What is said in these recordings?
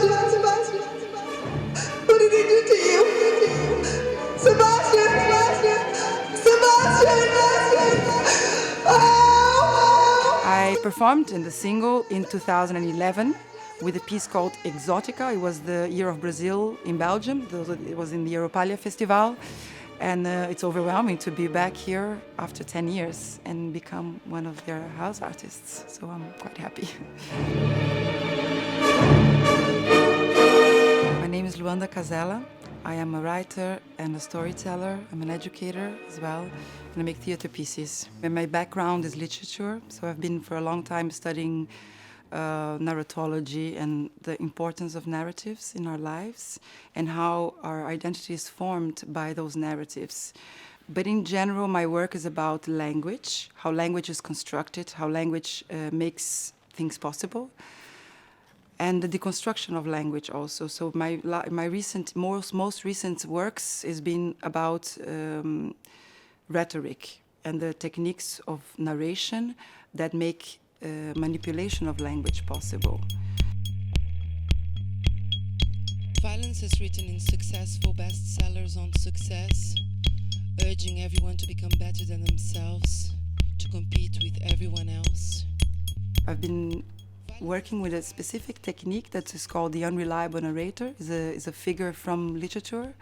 Sebastian, what did he do to you? Sebastian, oh! I performed in the Single in 2011 with a piece called Exotica. It was the Year of Brazil in Belgium. It was in the Europalia Festival. And it's overwhelming to be back here after 10 years and become one of their house artists. So I'm quite happy. My name is Luanda Casella. I am a writer and a storyteller. I'm an educator as well, and I make theater pieces. And my background is literature, so I've been for a long time studying narratology and the importance of narratives in our lives and how our identity is formed by those narratives. But in general, my work is about language, how language is constructed, how language makes things possible, and the deconstruction of language also. So my most recent works has been about rhetoric and the techniques of narration that make manipulation of language possible. Violence is written in successful bestsellers on success, urging everyone to become better than themselves, to compete with everyone else. I've been working with a specific technique that is called the unreliable narrator. Is a figure from literature,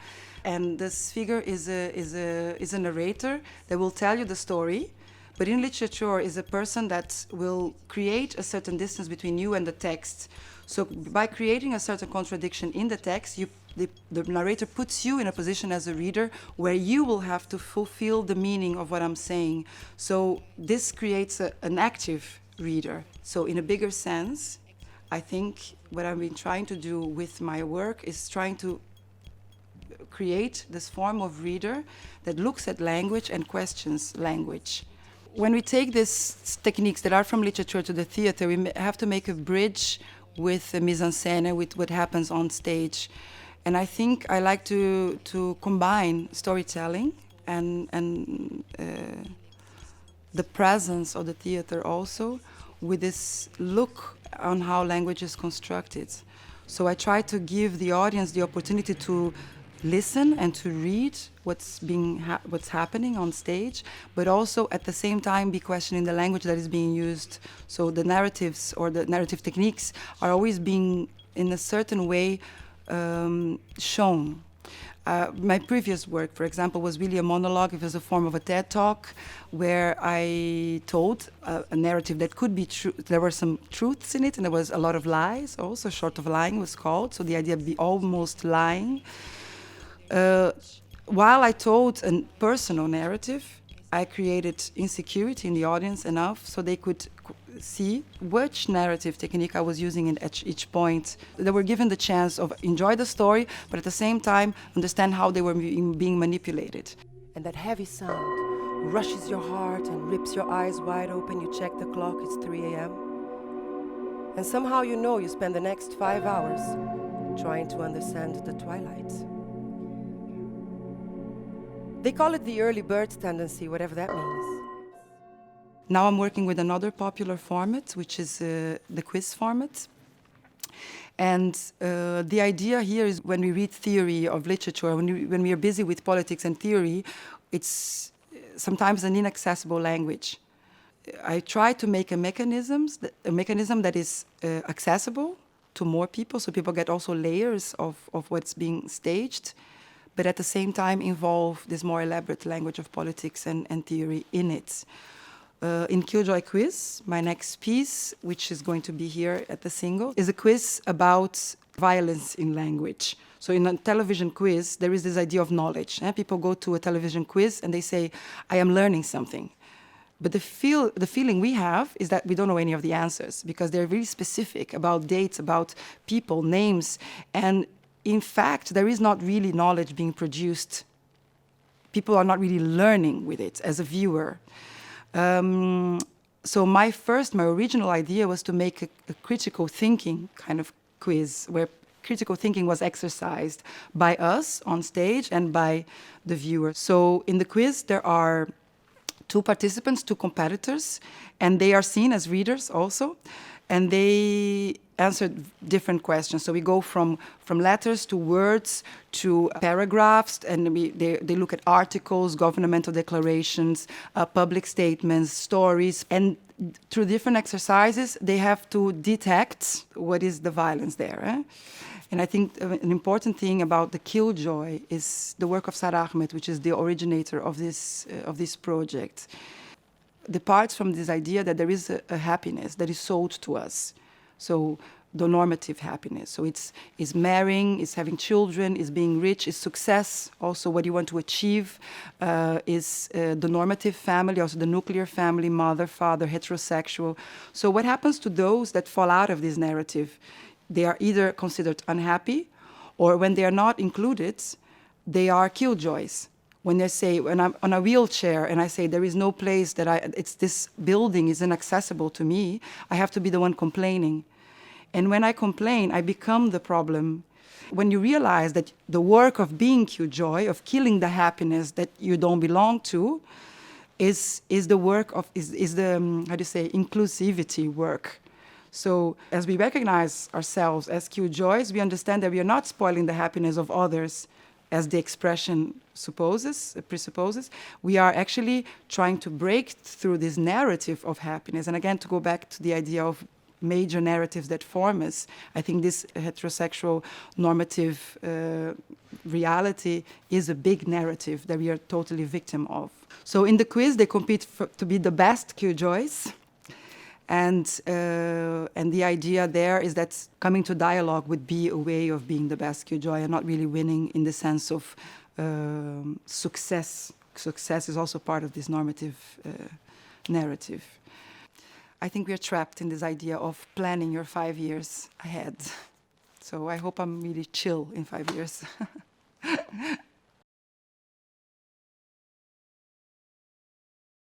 and this figure is a narrator that will tell you the story. But in literature is a person that will create a certain distance between you and the text. So by creating a certain contradiction in the text, the narrator puts you in a position as a reader where you will have to fulfill the meaning of what I'm saying. So this creates an active reader. So in a bigger sense, I think what I've been trying to do with my work is trying to create this form of reader that looks at language and questions language. When we take these techniques that are from literature to the theater, we have to make a bridge with the mise en scène, with what happens on stage. And I think I like to combine storytelling and the presence of the theater also with this look on how language is constructed. So I try to give the audience the opportunity to listen and to read what's happening on stage, but also at the same time be questioning the language that is being used. So the narratives or the narrative techniques are always being, in a certain way, shown. My previous work, for example, was really a monologue. It was a form of a TED Talk where I told a narrative that could be true. There were some truths in it, and there was a lot of lies also. Short of Lying was called, so the idea of almost lying. While I told a personal narrative, I created insecurity in the audience enough so they could see which narrative technique I was using at each point. They were given the chance of enjoy the story, but at the same time understand how they were being manipulated. And that heavy sound rushes your heart and rips your eyes wide open. You check the clock, it's 3 a.m. And somehow you know you spend the next 5 hours trying to understand the twilight. They call it the early bird tendency, whatever that means. Now I'm working with another popular format, which is the quiz format. And the idea here is when we read theory of literature, when we are busy with politics and theory, it's sometimes an inaccessible language. I try to make a mechanism that is accessible to more people, so people get also layers of what's being staged, but at the same time involve this more elaborate language of politics and theory in it. In Killjoy Quiz, my next piece, which is going to be here at the Single, is a quiz about violence in language. So in a television quiz, there is this idea of knowledge. People go to a television quiz and they say, I am learning something. But the feeling we have is that we don't know any of the answers because they're really specific about dates, about people, names. And in fact, there is not really knowledge being produced. People are not really learning with it as a viewer. So my original idea was to make a critical thinking kind of quiz where critical thinking was exercised by us on stage and by the viewer. So in the quiz, there are 2 participants, 2 competitors, and they are seen as readers also. and they answered different questions. So we go from letters to words to paragraphs, and they look at articles, governmental declarations, public statements, stories, and through different exercises, they have to detect what is the violence there. And I think an important thing about the Killjoy is the work of Sarah Ahmed, which is the originator of this project. Departs from this idea that there is a happiness that is sold to us. So the normative happiness. So it's marrying, it's having children, it's being rich, it's success. Also what you want to achieve is the normative family, also the nuclear family, mother, father, heterosexual. So what happens to those that fall out of this narrative? They are either considered unhappy, or when they are not included, they are killjoys. When they say, when I'm on a wheelchair and I say there is no place this building is inaccessible to me, I have to be the one complaining. And when I complain, I become the problem. When you realize that the work of being killjoy, of killing the happiness that you don't belong to, is the work of, is the, how do you say, inclusivity work. So as we recognize ourselves as killjoys, we understand that we are not spoiling the happiness of others, as the expression presupposes. We are actually trying to break through this narrative of happiness. And again, to go back to the idea of major narratives that form us, I think this heterosexual normative reality is a big narrative that we are totally victim of. So in the quiz, they compete to be the best killjoys. And the idea there is that coming to dialogue would be a way of being the best killjoy and not really winning in the sense of success. Success is also part of this normative narrative. I think we are trapped in this idea of planning your 5 years ahead. So I hope I'm really chill in 5 years.